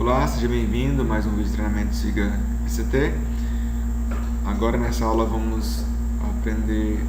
Olá, seja bem-vindo a mais um vídeo de treinamento Siga PCT. Agora nessa aula vamos aprender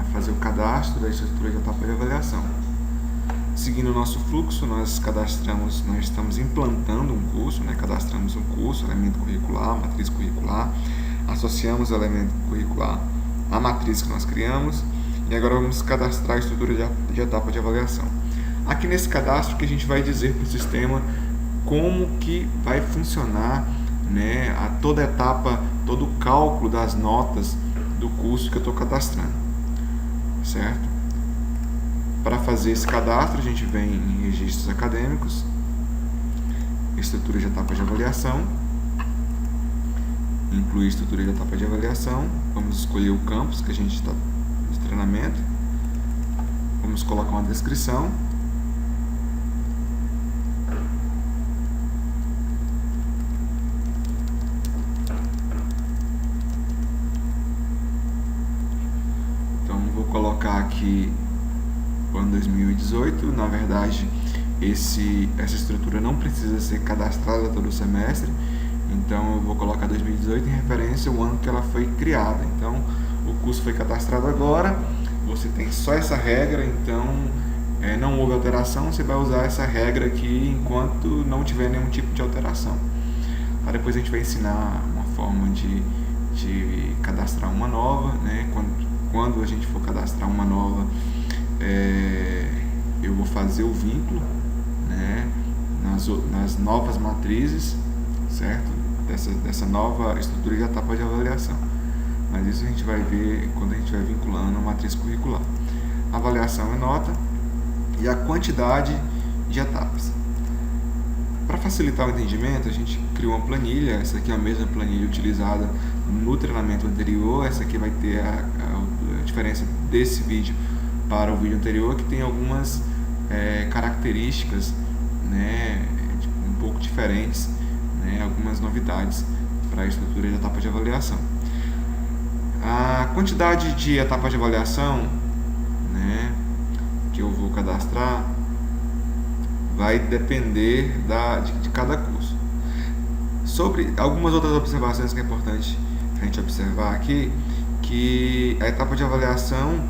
a fazer o cadastro da estrutura de etapa de avaliação. Seguindo o nosso fluxo, nós estamos implantando um curso, cadastramos um curso, elemento curricular, matriz curricular, associamos o elemento curricular à matriz que nós criamos e agora vamos cadastrar a estrutura de etapa de avaliação. Aqui nesse cadastro que a gente vai dizer para o sistema como que vai funcionar, toda a etapa, todo o cálculo das notas do curso que eu estou cadastrando, certo? Para fazer esse cadastro, a gente vem em registros acadêmicos, estrutura de etapa de avaliação, incluir estrutura de etapa de avaliação, vamos escolher o campus que a gente está de treinamento, vamos colocar uma descrição, colocar aqui o ano 2018. Na verdade, essa estrutura não precisa ser cadastrada todo o semestre, então eu vou colocar 2018 em referência ao ano que ela foi criada. Então o curso foi cadastrado agora, você tem só essa regra, então não houve alteração, você vai usar essa regra aqui enquanto não tiver nenhum tipo de alteração. Depois a gente vai ensinar uma forma de cadastrar uma nova, quando a gente for cadastrar uma nova, eu vou fazer o vínculo, nas novas matrizes, certo? Dessa nova estrutura de etapa de avaliação. Mas isso a gente vai ver quando a gente vai vinculando a matriz curricular. A avaliação é nota e a quantidade de etapas. Para facilitar o entendimento, a gente criou uma planilha. Essa aqui é a mesma planilha utilizada no treinamento anterior. Essa aqui vai ter a diferença desse vídeo para o vídeo anterior, que tem algumas características um pouco diferentes, algumas novidades para a estrutura de etapa de avaliação. A quantidade de etapas de avaliação que eu vou cadastrar vai depender de cada curso. Sobre algumas outras observações que é importante a gente observar aqui, que a etapa de avaliação,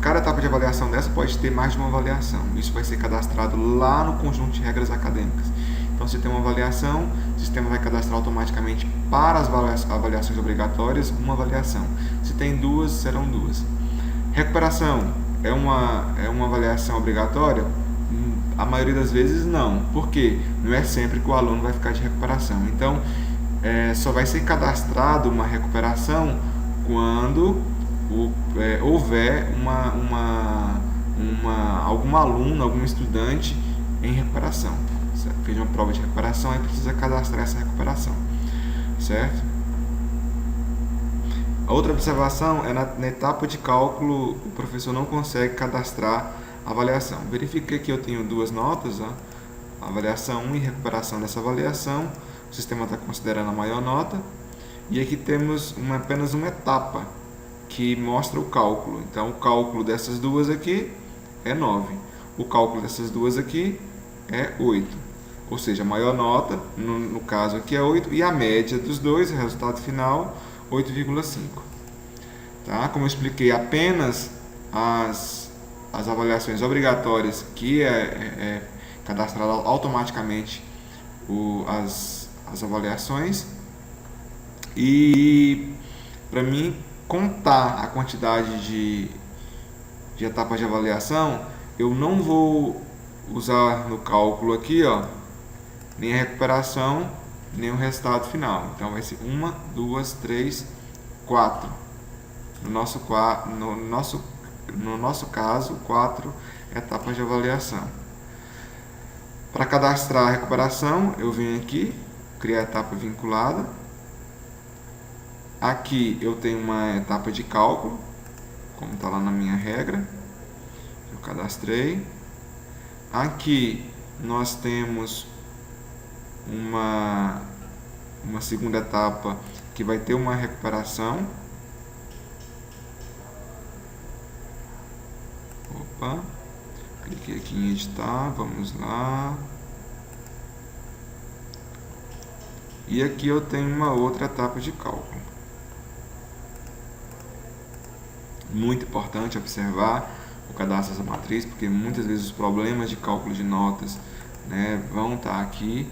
cada etapa de avaliação dessa pode ter mais de uma avaliação. Isso vai ser cadastrado lá no conjunto de regras acadêmicas. Então, se tem uma avaliação, o sistema vai cadastrar automaticamente para as avaliações obrigatórias uma avaliação. Se tem duas, serão duas. Recuperação é uma avaliação obrigatória? A maioria das vezes não. Por quê? Não é sempre que o aluno vai ficar de recuperação. Então, só vai ser cadastrado uma recuperação quando houver algum aluno, algum estudante em recuperação. Certo? Fez uma prova de recuperação e precisa cadastrar essa recuperação, certo? A outra observação é na etapa de cálculo, o professor não consegue cadastrar a avaliação. Verifique que eu tenho duas notas, avaliação 1 e recuperação dessa avaliação. O sistema está considerando a maior nota. E aqui temos apenas uma etapa que mostra o cálculo. Então, o cálculo dessas duas aqui é 9. O cálculo dessas duas aqui é 8. Ou seja, a maior nota, no caso aqui é 8, e a média dos dois, o resultado final, 8,5. Tá? Como eu expliquei, apenas as avaliações obrigatórias, que é cadastrado automaticamente as avaliações. E para mim contar a quantidade de etapas de avaliação, eu não vou usar no cálculo aqui, nem a recuperação, nem o resultado final. Então vai ser 1, 2, 3, 4. No nosso caso, 4 etapas de avaliação. Para cadastrar a recuperação, eu venho aqui, criar a etapa vinculada. Aqui eu tenho uma etapa de cálculo, como está lá na minha regra. Eu cadastrei. Aqui nós temos uma segunda etapa que vai ter uma recuperação. Cliquei aqui em editar, vamos lá. E aqui eu tenho uma outra etapa de cálculo. Muito importante observar o cadastro dessa matriz, porque muitas vezes os problemas de cálculo de notas, né, vão estar aqui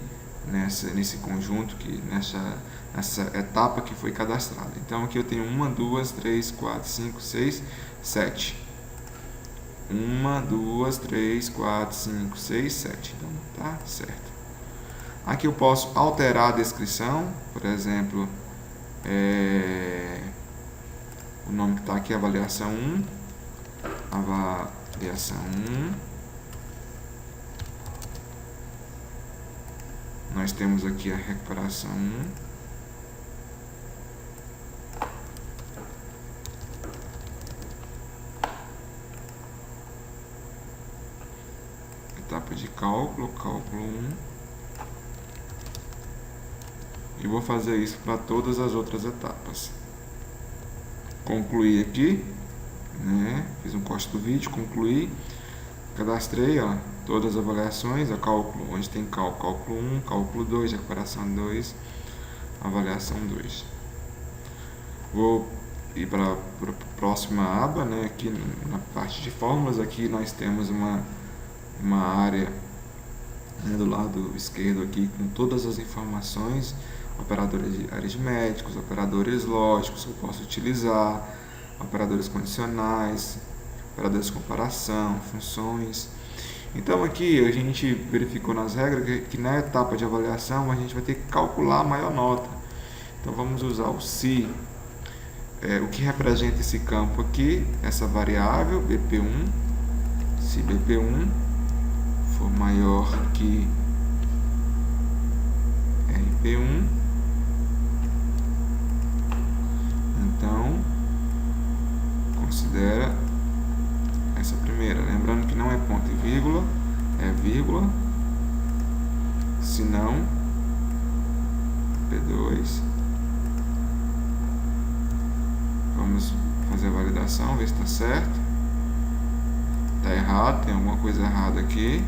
nesse conjunto, nessa etapa que foi cadastrada. Então aqui eu tenho 1, 2, 3, 4, 5, 6, 7. 1, 2, 3, 4, 5, 6, 7. Então tá certo. Aqui eu posso alterar a descrição, por exemplo, o nome que está aqui é avaliação 1, avaliação 1. Nós temos aqui a recuperação 1. Etapa de cálculo, cálculo 1. E vou fazer isso para todas as outras etapas. Concluí aqui, né? Fiz um corte do vídeo, concluí, cadastrei, ó, todas as avaliações, a cálculo, onde tem cálculo 1, cálculo 2, recuperação 2, avaliação 2. Vou ir para a próxima aba, né? Aqui na parte de fórmulas, aqui nós temos uma área, né, do lado esquerdo aqui com todas as informações, operadores aritméticos, operadores lógicos que eu posso utilizar, operadores condicionais, operadores de comparação, funções. Então aqui a gente verificou nas regras que na etapa de avaliação a gente vai ter que calcular a maior nota. Então vamos usar o se, o que representa esse campo aqui, essa variável BP1, se BP1 for maior que RP1, então considera essa primeira, lembrando que não é ponto e vírgula, é vírgula, se não P2. Vamos fazer a validação, ver se está certo. Está errado, tem alguma coisa errada aqui.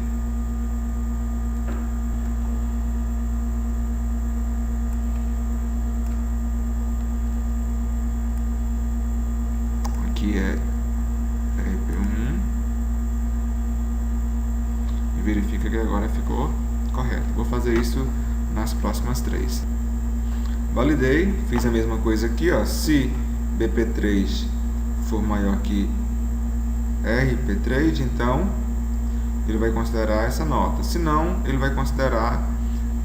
Aqui é RP1 e verifica que agora ficou correto. Vou fazer isso nas próximas 3. Validei, fiz a mesma coisa aqui, ó. Se BP3 for maior que RP3, então ele vai considerar essa nota. Se não, ele vai considerar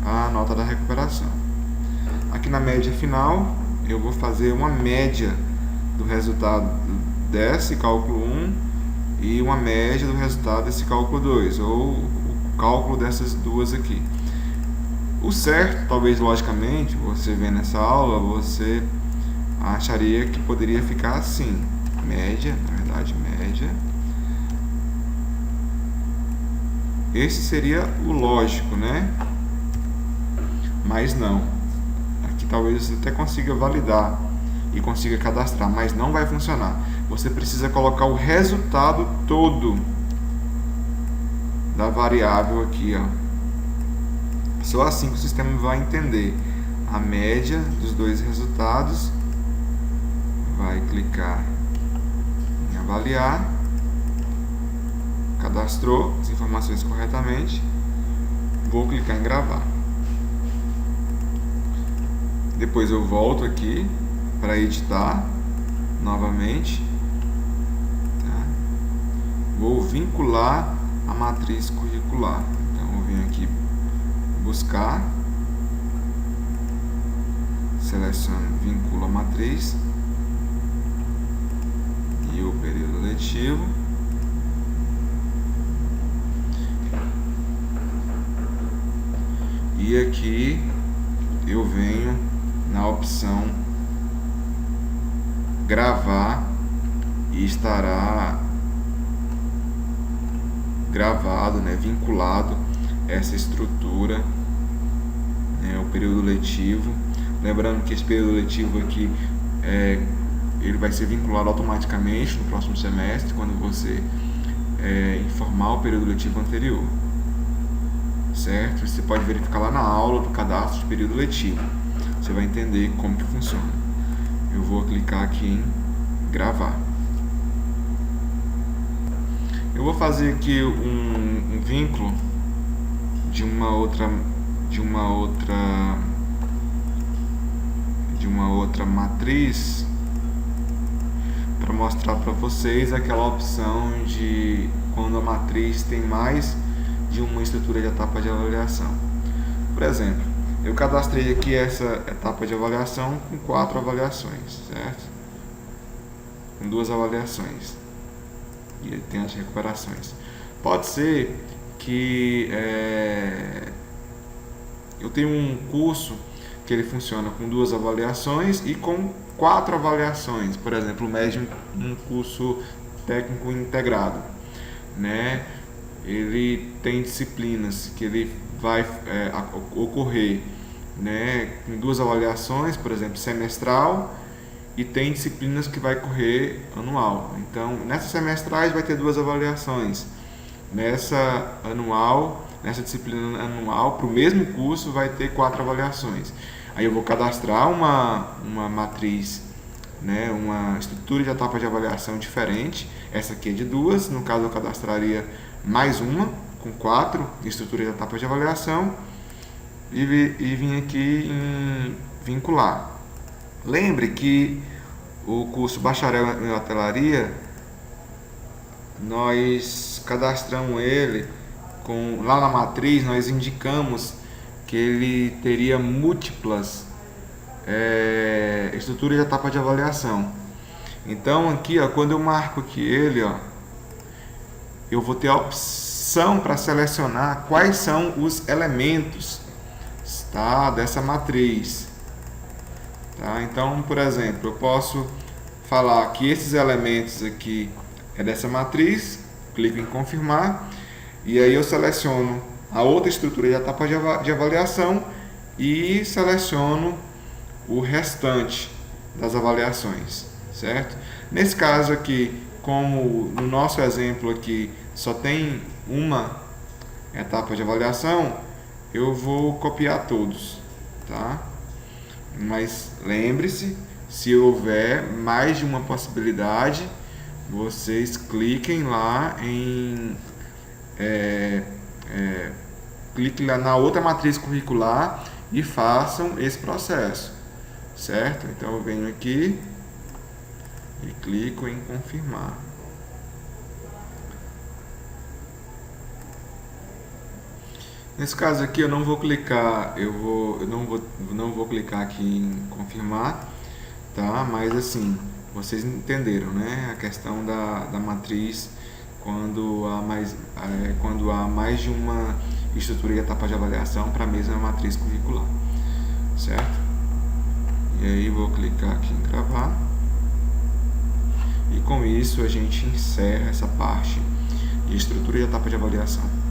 a nota da recuperação. Aqui na média final, eu vou fazer uma média do resultado desse cálculo 1 e uma média do resultado desse cálculo 2, ou o cálculo dessas duas aqui. O certo, talvez logicamente, você vendo essa aula, você acharia que poderia ficar assim, média, na verdade média. Esse seria o lógico, né? Mas não. Aqui talvez você até consiga validar e consiga cadastrar, mas não vai funcionar. Você precisa colocar o resultado todo da variável aqui, ó. Só assim que o sistema vai entender a média dos dois resultados. Vai clicar em avaliar, cadastrou as informações corretamente, vou clicar em gravar. Depois eu volto aqui para editar novamente, tá? Vou vincular a matriz curricular. Então eu venho aqui buscar, seleciono, vinculo a matriz e o período letivo. E aqui eu venho na opção gravar e estará gravado, né, vinculado essa estrutura, né, o período letivo. Lembrando que esse período letivo aqui ele vai ser vinculado automaticamente no próximo semestre, quando você informar o período letivo anterior, certo? Você pode verificar lá na aula do cadastro de período letivo. você vai entender como que funciona. Eu vou clicar aqui em gravar. Eu vou fazer aqui um vínculo de uma outra matriz para mostrar para vocês aquela opção de quando a matriz tem mais de uma estrutura de etapa de avaliação. Por exemplo, eu cadastrei aqui essa etapa de avaliação com 4 avaliações, certo? Com 2 avaliações. E tem as recuperações. Pode ser que eu tenho um curso que ele funciona com 2 avaliações e com 4 avaliações. Por exemplo, o MED, um curso técnico integrado, né? Ele tem disciplinas que ele vai ocorrer, né, com 2 avaliações, por exemplo, semestral, e tem disciplinas que vai correr anual. Então, nessas semestrais vai ter 2 avaliações. Nessa disciplina anual, para o mesmo curso, vai ter 4 avaliações. Aí eu vou cadastrar uma matriz, né, uma estrutura de etapa de avaliação diferente. Essa aqui é de 2, no caso eu cadastraria mais uma, com 4 estruturas de etapa de avaliação, e vim aqui em vincular. Lembre que o curso Bacharel em Hotelaria, nós cadastramos ele lá na matriz, nós indicamos que ele teria múltiplas estruturas de etapa de avaliação. Então aqui, ó, quando eu marco aqui ele, ó, eu vou ter a opção para selecionar quais são os elementos, tá, dessa matriz. Tá? Então, por exemplo, eu posso falar que esses elementos aqui é dessa matriz, clico em confirmar, e aí eu seleciono a outra estrutura de etapa de avaliação e seleciono o restante das avaliações, certo? Nesse caso aqui, como no nosso exemplo aqui só tem uma etapa de avaliação, eu vou copiar todos, tá? Mas lembre-se, se houver mais de uma possibilidade, vocês cliquem lá cliquem lá na outra matriz curricular e façam esse processo, certo? Então eu venho aqui e clico em confirmar. Nesse caso aqui eu não vou clicar, não vou clicar aqui em confirmar, tá? Mas assim, vocês entenderam, né? A questão da matriz quando há mais de uma estrutura e etapa de avaliação para a mesma matriz curricular, certo? E aí vou clicar aqui em gravar. E com isso a gente encerra essa parte de estrutura e etapa de avaliação.